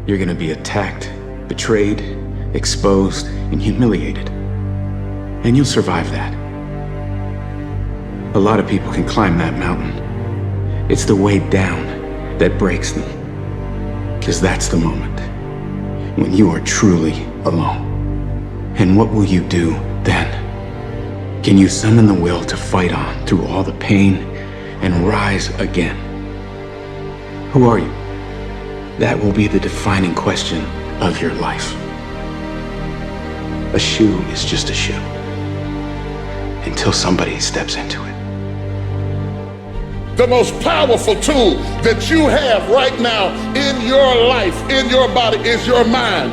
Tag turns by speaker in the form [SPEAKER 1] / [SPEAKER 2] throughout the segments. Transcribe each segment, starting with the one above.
[SPEAKER 1] You're gonna be attacked, betrayed, exposed, and humiliated. And you'll survive that. A lot of people can climb that mountain. It's the way down that breaks them. 'Cause that's the moment when you are truly alone. And what will you do then? Can you summon the will to fight on through all the pain and rise again? Who are you? That will be the defining question of your life. A shoe is just a shoe until somebody steps into it.
[SPEAKER 2] The most powerful tool that you have right now in your life, in your body, is your mind.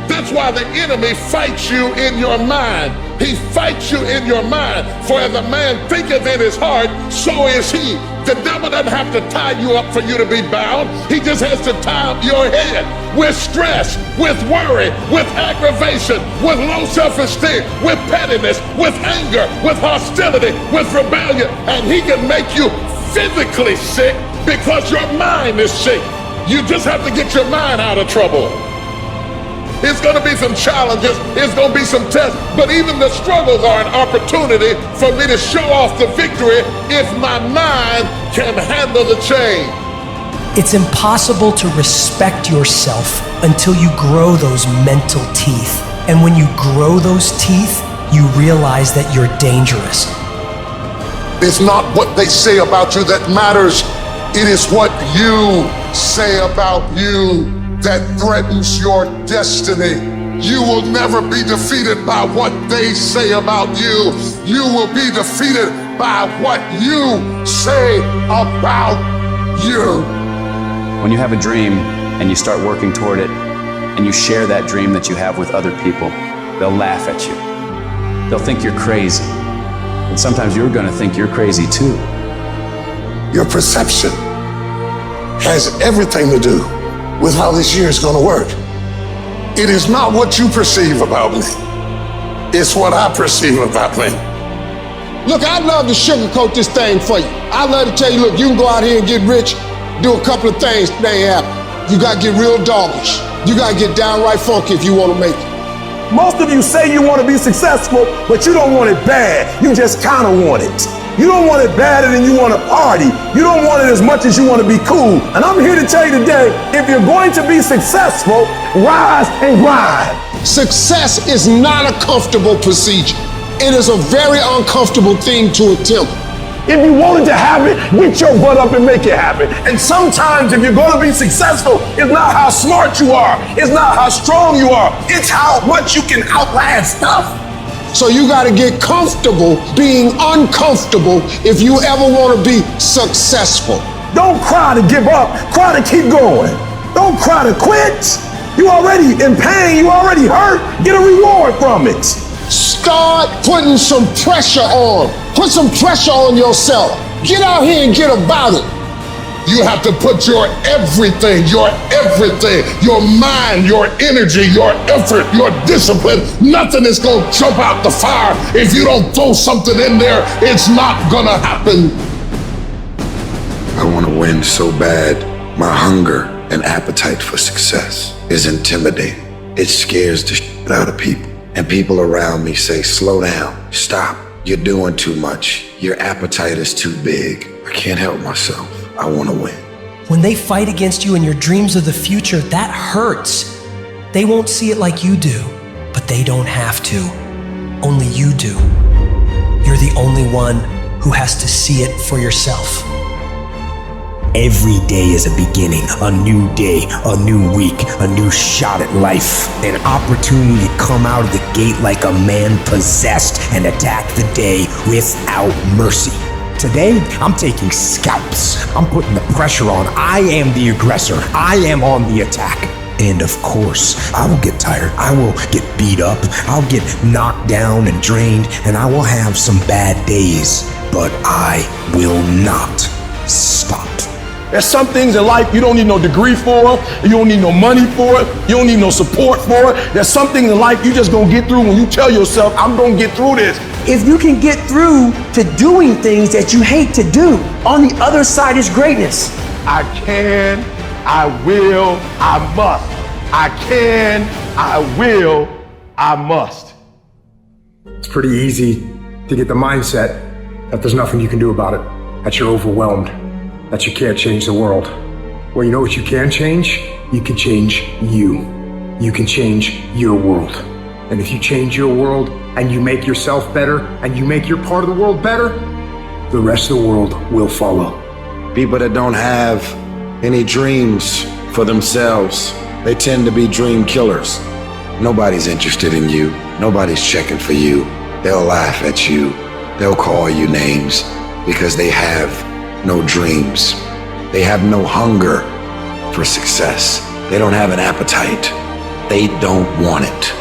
[SPEAKER 2] That's why the enemy fights you in your mind. He fights you in your mind. For as a man thinketh in his heart, so is he. The devil doesn't have to tie you up for you to be bound. He just has to tie up your head with stress, with worry, with aggravation, with low self-esteem, with pettiness, with anger, with hostility, with rebellion. And he can make you physically sick because your mind is sick. You just have to get your mind out of trouble. It's going to be some challenges, it's going to be some tests, but even the struggles are an opportunity for me to show off the victory if my mind can handle the change.
[SPEAKER 3] It's impossible to respect yourself until you grow those mental teeth. And when you grow those teeth, you realize that you're dangerous.
[SPEAKER 2] It's not what they say about you that matters. It is what you say about you that threatens your destiny. You will never be defeated by what they say about you. You will be defeated by what you say about you.
[SPEAKER 4] When you have a dream and you start working toward it and you share that dream that you have with other people, they'll laugh at you. They'll think you're crazy. And sometimes you're gonna think you're crazy too.
[SPEAKER 2] Your perception has everything to do with how this year is gonna work. It is not what you perceive about me. It's what I perceive about me.
[SPEAKER 5] Look, I'd love to sugarcoat this thing for you. I'd love to tell you, look, you can go out here and get rich, do a couple of things that ain't happen. You gotta get real doggish. You gotta get downright funky if you wanna make it.
[SPEAKER 6] Most of you say you want to be successful, but you don't want it bad. You just kind of want it. You don't want it badder than you want to party. You don't want it as much as you want to be cool. And I'm here to tell you today, if you're going to be successful, rise and grind.
[SPEAKER 5] Success is not a comfortable procedure. It is a very uncomfortable thing to attempt.
[SPEAKER 6] If you wanted to have it, get your butt up and make it happen. And sometimes if you're going to be successful, it's not how smart you are. It's not how strong you are. It's how much you can outlast stuff.
[SPEAKER 5] So you got to get comfortable being uncomfortable if you ever want to be successful.
[SPEAKER 6] Don't cry to give up. Cry to keep going. Don't cry to quit. You already in pain. You already hurt. Get a reward from it.
[SPEAKER 5] Start putting some pressure on. Put some pressure on yourself. Get out here and get about it.
[SPEAKER 2] You have to put your everything, your mind, your energy, your effort, your discipline. Nothing is gonna jump out the fire. If you don't throw something in there, it's not gonna happen.
[SPEAKER 7] I want to win so bad. My hunger and appetite for success is intimidating. It scares the shit out of people. And people around me say, slow down, stop. You're doing too much. Your appetite is too big. I can't help myself. I want to win.
[SPEAKER 3] When they fight against you and your dreams of the future, that hurts. They won't see it like you do, but they don't have to. Only you do. You're the only one who has to see it for yourself.
[SPEAKER 8] Every day is a beginning, a new day, a new week, a new shot at life. An opportunity to come out of the gate like a man possessed and attack the day without mercy. Today, I'm taking scalps. I'm putting the pressure on. I am the aggressor. I am on the attack. And of course, I will get tired. I will get beat up. I'll get knocked down and drained, and I will have some bad days. But I will not stop.
[SPEAKER 6] There's some things in life you don't need no degree for, you don't need no money for it, you don't need no support for it. There's some things in life you just gonna get through when you tell yourself, I'm gonna get through this.
[SPEAKER 9] If you can get through to doing things that you hate to do, on the other side is greatness.
[SPEAKER 6] I can I will, I must. I can, I will, I must.
[SPEAKER 10] It's pretty easy to get the mindset that there's nothing you can do about it, that you're overwhelmed, that you can't change the world. Well, you know what you can change? You can change you. You can change your world. And if you change your world and you make yourself better and you make your part of the world better, the rest of the world will follow.
[SPEAKER 7] People that don't have any dreams for themselves, they tend to be dream killers. Nobody's interested in you. Nobody's checking for you. They'll laugh at you. They'll call you names because they have no dreams. They have no hunger for success. They don't have an appetite. They don't want it.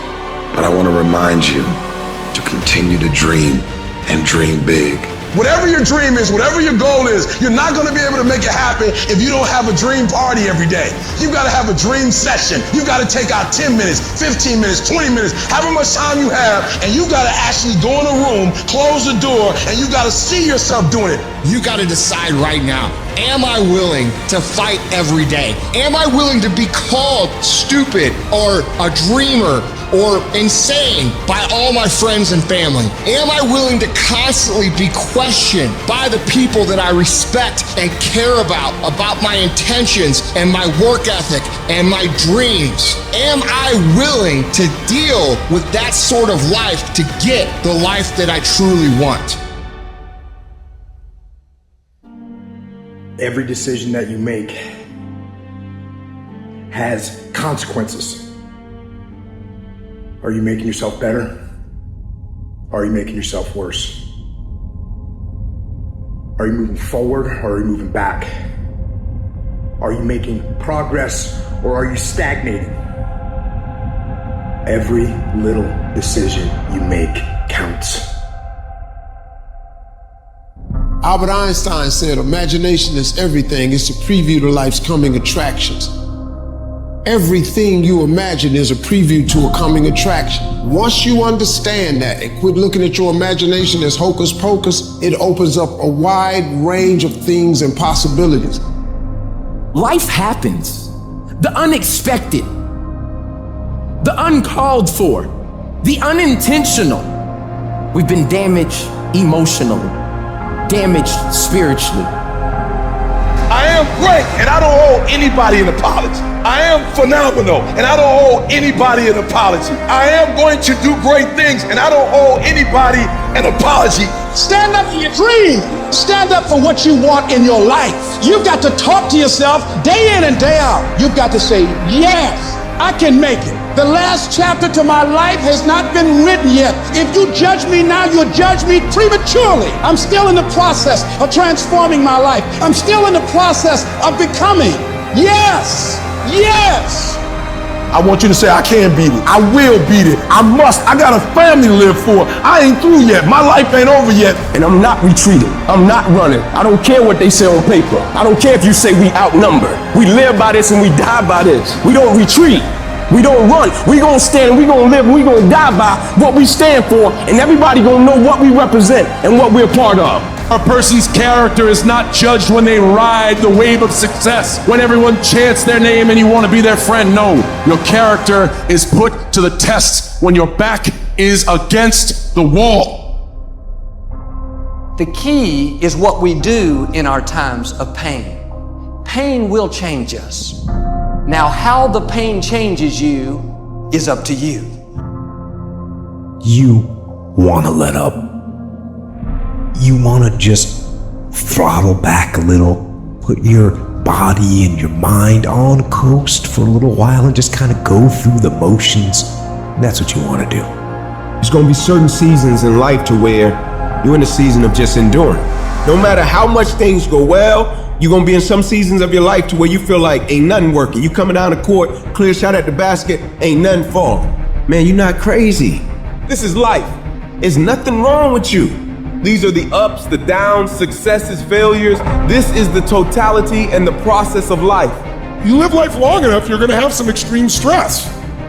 [SPEAKER 7] But I want to remind you to continue to dream and dream big.
[SPEAKER 5] Whatever your dream is, whatever your goal is, you're not going to be able to make it happen if you don't have a dream party every day. You've got to have a dream session. You've got to take out 10 minutes, 15 minutes, 20 minutes, however much time you have, and you got to actually go in a room, close the door, and you got to see yourself doing it.
[SPEAKER 11] You got to decide right now, am I willing to fight every day? Am I willing to be called stupid or a dreamer or insane by all my friends and family? Am I willing to constantly be questioned by the people that I respect and care about my intentions and my work ethic and my dreams? Am I willing to deal with that sort of life to get the life that I truly want?
[SPEAKER 10] Every decision that you make has consequences. Are you making yourself better? Or are you making yourself worse? Are you moving forward or are you moving back? Are you making progress or are you stagnating? Every little decision you make counts.
[SPEAKER 5] Albert Einstein said, imagination is everything. It's a preview to life's coming attractions. Everything you imagine is a preview to a coming attraction. Once you understand that and quit looking at your imagination as hocus pocus, it opens up a wide range of things and possibilities.
[SPEAKER 9] Life happens. The unexpected, the uncalled for, the unintentional. We've been damaged emotionally, damaged spiritually.
[SPEAKER 6] I am great, and I don't owe anybody an apology. I am phenomenal, and I don't owe anybody an apology. I am going to do great things, and I don't owe anybody an apology.
[SPEAKER 5] Stand up for your dream. Stand up for what you want in your life. You've got to talk to yourself day in and day out. You've got to say, yes, I can make it. The last chapter to my life has not been written yet. If you judge me now, you'll judge me prematurely. I'm still in the process of transforming my life. I'm still in the process of becoming. Yes, yes.
[SPEAKER 6] I want you to say, I can beat it. I will beat it. I must. I got a family to live for. I ain't through yet. My life ain't over yet.
[SPEAKER 9] And I'm not retreating. I'm not running. I don't care what they say on paper. I don't care if you say we outnumbered. We live by this and we die by this. We don't retreat. We don't run. We gonna stand and we gonna live and we gonna die by what we stand for, and everybody gonna know what we represent and what we're part of.
[SPEAKER 12] A person's character is not judged when they ride the wave of success, when everyone chants their name and you want to be their friend. No, your character is put to the test when your back is against the wall.
[SPEAKER 13] The key is what we do in our times of pain. Pain will change us. Now, how the pain changes you is up to you.
[SPEAKER 8] You want to let up. You want to just throttle back a little, put your body and your mind on coast for a little while and just kind of go through the motions. That's what you want to do.
[SPEAKER 6] There's going to be certain seasons in life to where you're in a season of just enduring. No matter how much things go well, you're going to be in some seasons of your life to where you feel like ain't nothing working. You coming down the court, clear shot at the basket, ain't nothing falling. Man, you're not crazy. This is life. There's nothing wrong with you. These are the ups, the downs, successes, failures. This is the totality and the process of life.
[SPEAKER 2] You live life long enough, you're going to have some extreme stress.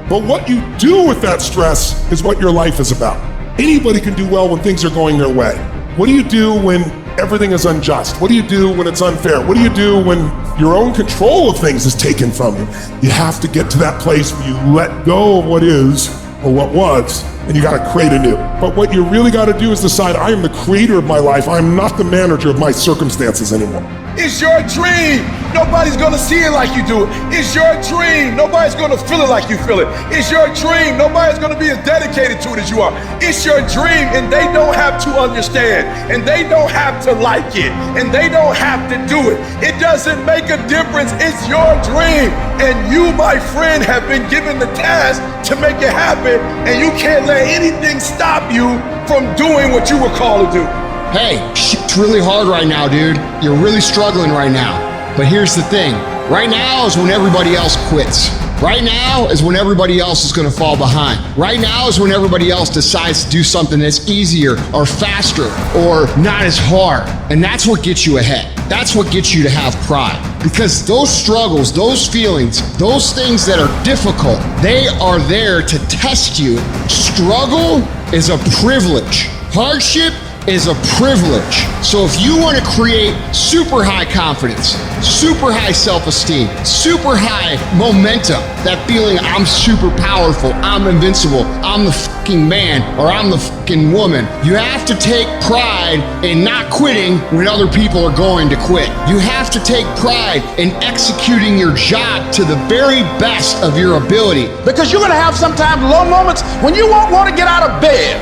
[SPEAKER 2] But what you do with that stress is what your life is about. Anybody can do well when things are going their way. What do you do when everything is unjust? What do you do when it's unfair? What do you do when
[SPEAKER 14] your own control of things is taken from you. You have to get to that place where you let go of what is or what was, and you gotta create anew. But what you really gotta do is decide, I am the creator of my life. I am not the manager of my circumstances anymore.
[SPEAKER 6] It's your dream. Nobody's gonna see it like you do it. It's your dream. Nobody's gonna feel it like you feel it. It's your dream. Nobody's gonna be as dedicated to it as you are. It's your dream, and they don't have to understand, and they don't have to like it, and they don't have to do it. It doesn't make a difference. It's your dream, and you, my friend, have been given the task to make it happen, and you can't let anything stop you from doing what you were called to do.
[SPEAKER 11] Hey, it's really hard right now, dude. You're really struggling right now. But here's the thing. Right now is when everybody else quits. Right now is when everybody else is gonna fall behind. Right now is when everybody else decides to do something that's easier or faster or not as hard. And that's what gets you ahead. That's what gets you to have pride. Because those struggles, those feelings, those things that are difficult, they are there to test you. Struggle is a privilege. Hardship is a privilege. So if you want to create super high confidence, super high self-esteem, super high momentum, that feeling I'm super powerful, I'm invincible, I'm the fucking man, or I'm the fucking woman, you have to take pride in not quitting when other people are going to quit. You have to take pride in executing your job to the very best of your ability.
[SPEAKER 6] Because you're gonna have sometimes low moments when you won't want to get out of bed.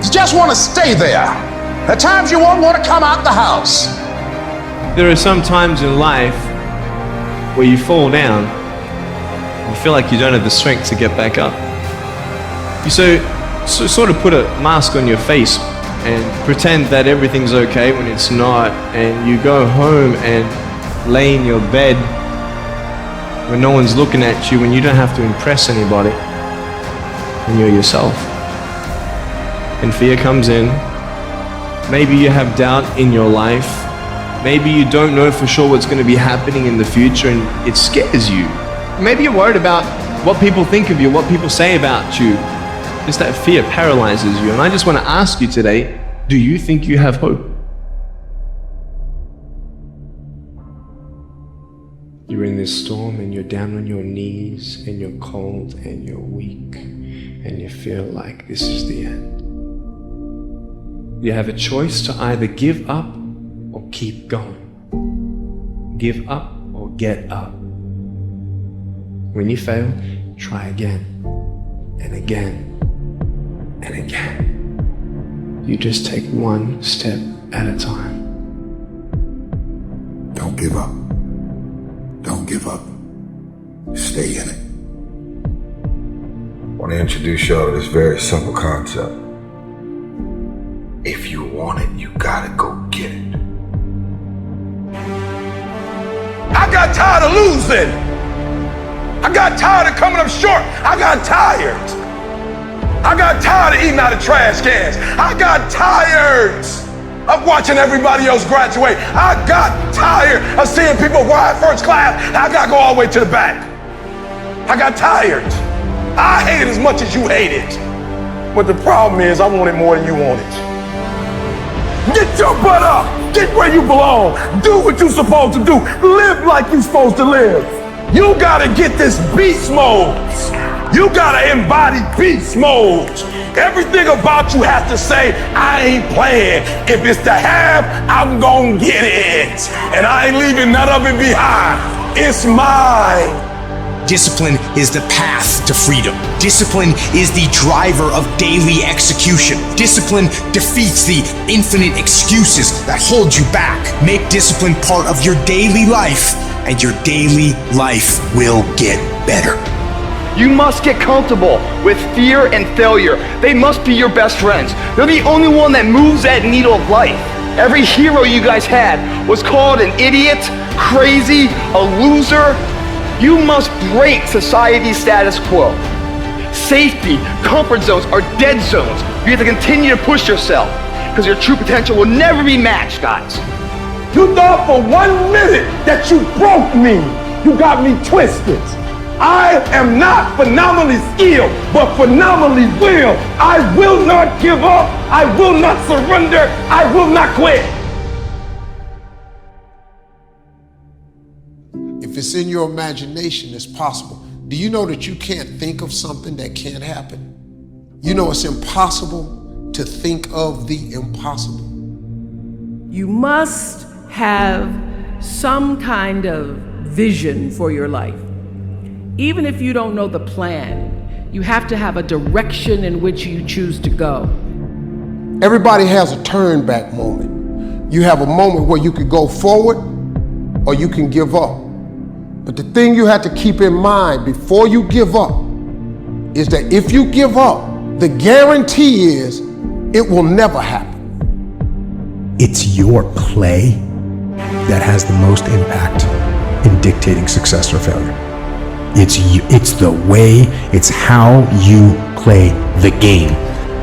[SPEAKER 6] You just want to stay there. At times you won't want to come out the house.
[SPEAKER 15] There are some times in life where you fall down, you feel like you don't have the strength to get back up. You so sort of put a mask on your face and pretend that everything's okay when it's not, and you go home and lay in your bed when no one's looking at you, when you don't have to impress anybody, and you're yourself. And fear comes in. Maybe you have doubt in your life. Maybe you don't know for sure what's going to be happening in the future, and it scares you. Maybe you're worried about what people think of you, what people say about you. Just that fear paralyzes you. And I just want to ask you today, do you think you have hope? You're in this storm and you're down on your knees and you're cold and you're weak and you feel like this is the end. You have a choice to either give up or keep going. Give up or get up. When you fail, try again and again and again. You just take one step at a time.
[SPEAKER 7] Don't give up. Don't give up. Stay in it. I want to introduce y'all to this very simple concept. If you want it, you gotta go get it.
[SPEAKER 6] I got tired of losing. I got tired of coming up short. I got tired. I got tired of eating out of trash cans. I got tired of watching everybody else graduate. I got tired of seeing people ride first class. I got to go all the way to the back. I got tired. I hate it as much as you hate it. But the problem is I want it more than you want it. Get your butt up. Get where you belong. Do what you're supposed to do. Live like you're supposed to live. You gotta get this beast mode. You gotta embody beast mode. Everything about you has to say, I ain't playing. If it's to have, I'm gonna get it. And I ain't leaving none of it behind. It's mine.
[SPEAKER 8] Discipline is the path to freedom. Discipline is the driver of daily execution. Discipline defeats the infinite excuses that hold you back. Make discipline part of your daily life, and your daily life will get better.
[SPEAKER 16] You must get comfortable with fear and failure. They must be your best friends. They're the only one that moves that needle of life. Every hero you guys had was called an idiot, crazy, a loser. You must break society's status quo. Safety, comfort zones are dead zones. You have to continue to push yourself because your true potential will never be matched, guys.
[SPEAKER 6] You thought for 1 minute that you broke me. You got me twisted. I am not phenomenally skilled, but phenomenally willed. I will not give up. I will not surrender. I will not quit.
[SPEAKER 5] If it's in your imagination, it's possible. Do you know that you can't think of something that can't happen? You know it's impossible to think of the impossible.
[SPEAKER 17] You must have some kind of vision for your life. Even if you don't know the plan, you have to have a direction in which you choose to go.
[SPEAKER 5] Everybody has a turn back moment. You have a moment where you could go forward or you can give up. But the thing you have to keep in mind before you give up is that if you give up, the guarantee is it will never happen.
[SPEAKER 8] It's your play that has the most impact in dictating success or failure. It's the way, it's how you play the game.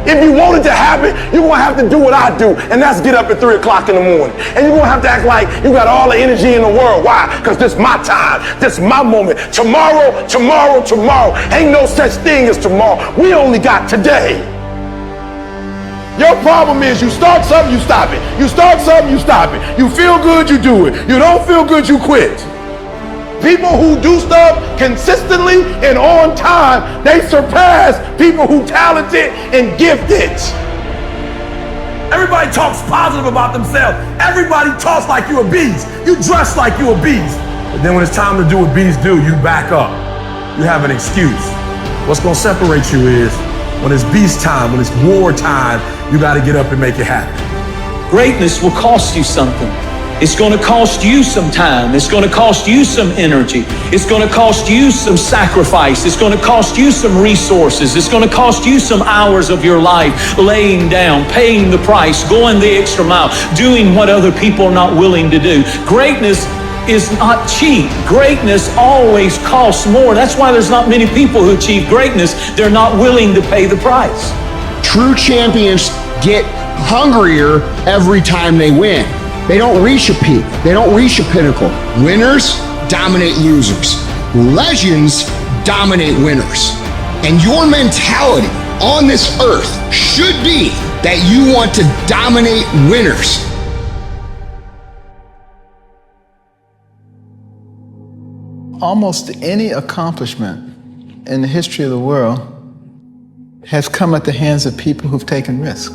[SPEAKER 6] If you want it to happen, you're gonna have to do what I do, and that's get up at 3 o'clock in the morning. And you're gonna have to act like you got all the energy in the world. Why? Because this is my time, this is my moment. Tomorrow. Ain't no such thing as tomorrow. We only got today. Your problem is you start something, you stop it. You start something, you stop it. You feel good, you do it. You don't feel good, you quit. People who do stuff consistently and on time, they surpass people who talented and gifted. Everybody talks positive about themselves. Everybody talks like you a beast. You dress like you a beast. But then when it's time to do what beasts do, you back up. You have an excuse. What's gonna separate you is when it's beast time, when it's war time, you gotta get up and make it happen.
[SPEAKER 18] Greatness will cost you something. It's going to cost you some time. It's going to cost you some energy. It's going to cost you some sacrifice. It's going to cost you some resources. It's going to cost you some hours of your life laying down, paying the price, going the extra mile, doing what other people are not willing to do. Greatness is not cheap. Greatness always costs more. That's why there's not many people who achieve greatness. They're not willing to pay the price.
[SPEAKER 11] True champions get hungrier every time they win. They don't reach a peak. They don't reach a pinnacle. Winners dominate losers. Legends dominate winners. And your mentality on this earth should be that you want to dominate winners.
[SPEAKER 19] Almost any accomplishment in the history of the world has come at the hands of people who've taken risks.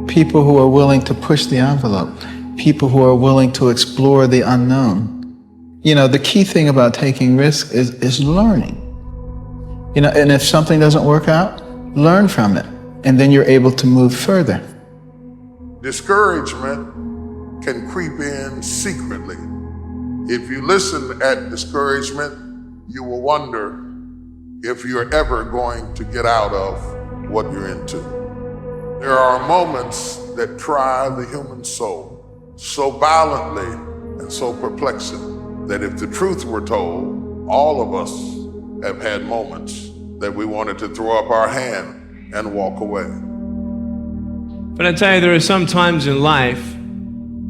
[SPEAKER 19] People who are willing to push the envelope. People who are willing to explore the unknown. You know, the key thing about taking risks is learning. You know, and if something doesn't work out, learn from it, and then you're able to move further.
[SPEAKER 2] Discouragement can creep in secretly. If you listen at discouragement, you will wonder if you're ever going to get out of what you're into. There are moments that try the human soul so violently and so perplexing that if the truth were told, all of us have had moments that we wanted to throw up our hand and walk away.
[SPEAKER 15] But I tell you, there are some times in life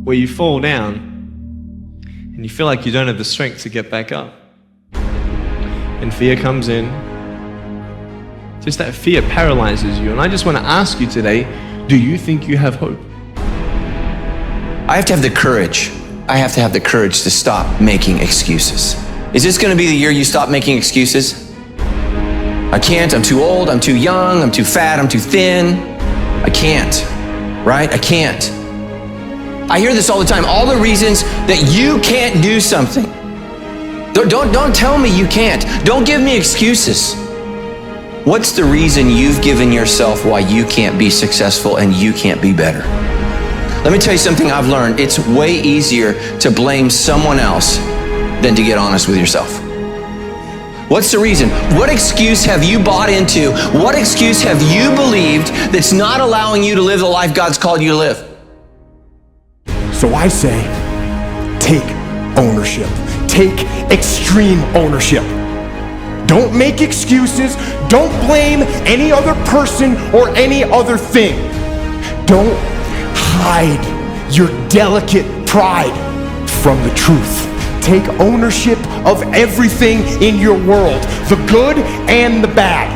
[SPEAKER 15] where you fall down and you feel like you don't have the strength to get back up. And fear comes in. Just that fear paralyzes you. And I just want to ask you today, do you think you have hope?
[SPEAKER 20] I have to have the courage. I have to have the courage to stop making excuses. Is this going to be the year you stop making excuses? I can't, I'm too old, I'm too young, I'm too fat, I'm too thin. I can't, right? I can't. I hear this all the time, all the reasons that you can't do something. Don't tell me you can't. Don't give me excuses. What's the reason you've given yourself why you can't be successful and you can't be better? Let me tell you something I've learned. It's way easier to blame someone else than to get honest with yourself. What's the reason? What excuse have you bought into? What excuse have you believed that's not allowing you to live the life God's called you to live?
[SPEAKER 6] So I say, take ownership. Take extreme ownership. Don't make excuses. Don't blame any other person or any other thing. Don't hide your delicate pride from the truth. Take ownership of everything in your world, the good and the bad.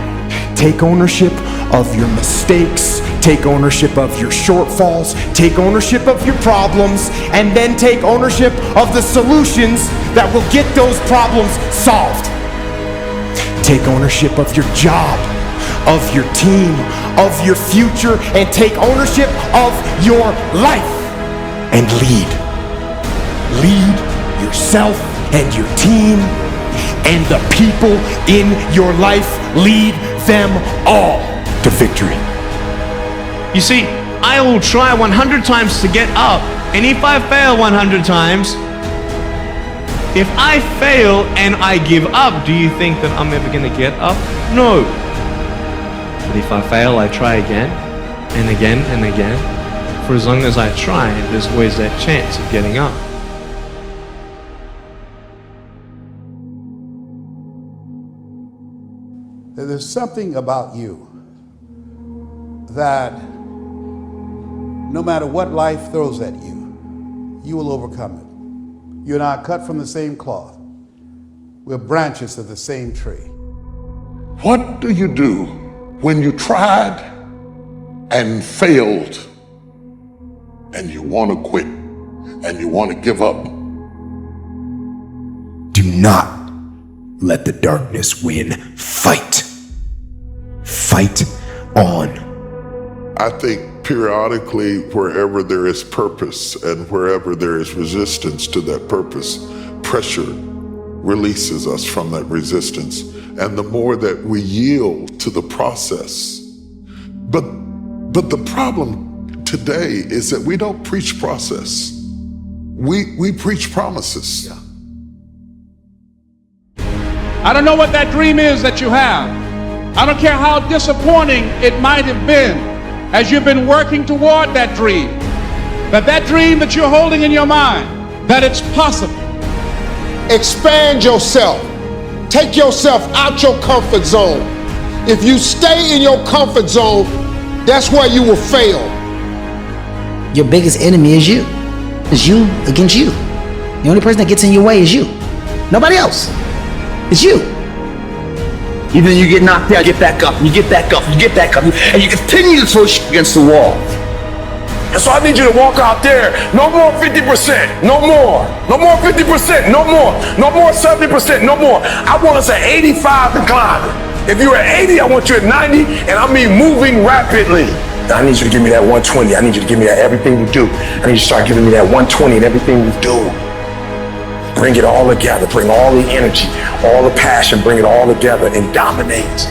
[SPEAKER 6] Take ownership of your mistakes.
[SPEAKER 21] Take ownership of your shortfalls, take ownership of your problems, and then take ownership of the solutions that will get those problems solved. Take ownership of your job, of your team, of your future, and take ownership of your life. And lead. Lead yourself and your team and the people in your life. Lead them all to victory.
[SPEAKER 15] You see, I will try 100 times to get up, and if I fail 100 times, if I fail and I give up, do you think that I'm ever going to get up? No. But if I fail, I try again, and again, and again. For as long as I try, there's always that chance of getting up.
[SPEAKER 22] There's something about you that no matter what life throws at you, you will overcome it. You and I are cut from the same cloth. We're branches of the same tree.
[SPEAKER 2] What do you do when you tried and failed and you want to quit and you want to give up?
[SPEAKER 8] Do not let the darkness win. Fight. Fight on.
[SPEAKER 14] I think periodically, wherever there is purpose and wherever there is resistance to that purpose, pressure releases us from that resistance. And the more that we yield to the process. But the problem today is that we don't preach process. We preach promises.
[SPEAKER 23] I don't know what that dream is that you have. I don't care how disappointing it might have been as you've been working toward that dream. That dream that you're holding in your mind, that it's possible.
[SPEAKER 5] Expand yourself. Take yourself out your comfort zone. If you stay in your comfort zone, that's where you will fail.
[SPEAKER 24] Your biggest enemy is you. It's you against you. The only person that gets in your way is you. Nobody else. It's you.
[SPEAKER 25] Either you get knocked down, get back up, you get back up, you get back up, and you continue to throw shit against the wall.
[SPEAKER 6] And so I need you to walk out there. No more 50%. No more. No more 50%. No more. No more 70%. No more. I want us at 85 and climbing. If you're at 80, I want you at 90, and I mean moving rapidly. I need you to give me that 120. I need you to give me that everything you do. I need you to start giving me that 120 and everything you do. Bring it all together. Bring all the energy, all the passion, bring it all together and dominate.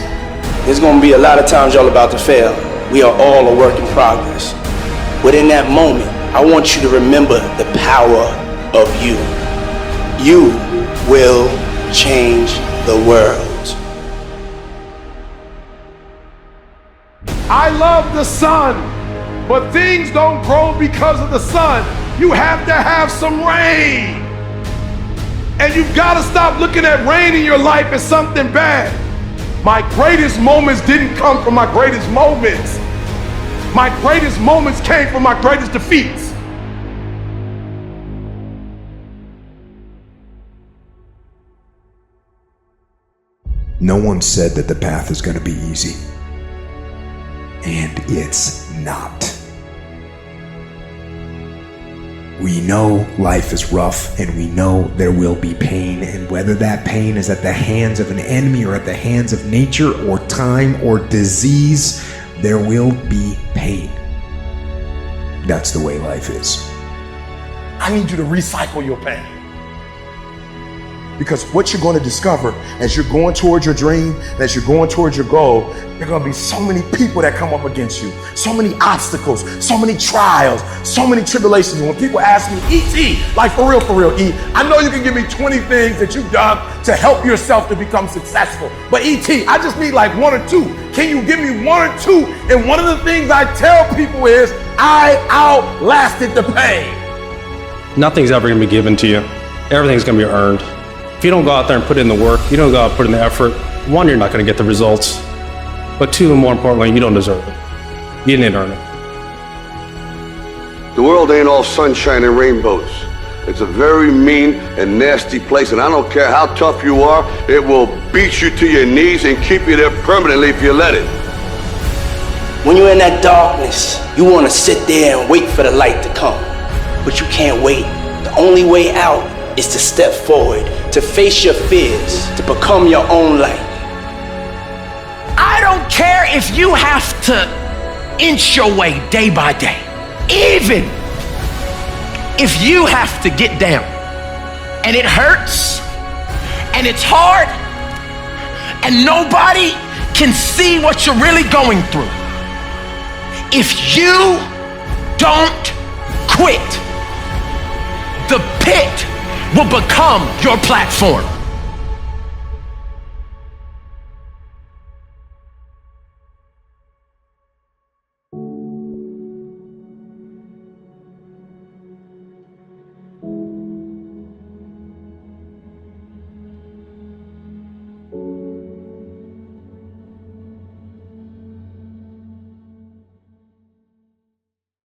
[SPEAKER 26] There's gonna be a lot of times y'all about to fail. We are all a work in progress. But in that moment, I want you to remember the power of you. You will change the world.
[SPEAKER 6] I love the sun, but things don't grow because of the sun. You have to have some rain. And you've got to stop looking at rain in your life as something bad. My greatest moments didn't come from my greatest moments. My greatest moments came from my greatest defeats.
[SPEAKER 8] No one said that the path is going to be easy. And it's not. We know life is rough, and we know there will be pain, and whether that pain is at the hands of an enemy or at the hands of nature or time or disease, there will be pain. That's the way life is.
[SPEAKER 6] I need you to recycle your pain. Because what you're going to discover as you're going towards your dream, as you're going towards your goal, there are going to be so many people that come up against you, so many obstacles, so many trials, so many tribulations. When people ask me, E.T., like for real, E, I know you can give me 20 things that you've done to help yourself to become successful. But E.T., I just need like one or two. Can you give me one or two? And one of the things I tell people is, I outlasted the pain.
[SPEAKER 27] Nothing's ever going to be given to you. Everything's going to be earned. If you don't go out there and put in the work, you don't go out and put in the effort, one, you're not going to get the results. But two, and more importantly, you don't deserve it. You didn't earn it.
[SPEAKER 28] The world ain't all sunshine and rainbows. It's a very mean and nasty place, and I don't care how tough you are, it will beat you to your knees and keep you there permanently if you let it.
[SPEAKER 26] When you're in that darkness, you want to sit there and wait for the light to come. But you can't wait. The only way out is to step forward, to face your fears, to become your own light.
[SPEAKER 1] I don't care if you have to inch your way day by day. Even if you have to get down and it hurts and it's hard and nobody can see what you're really going through. If you don't quit, the pit will become your platform.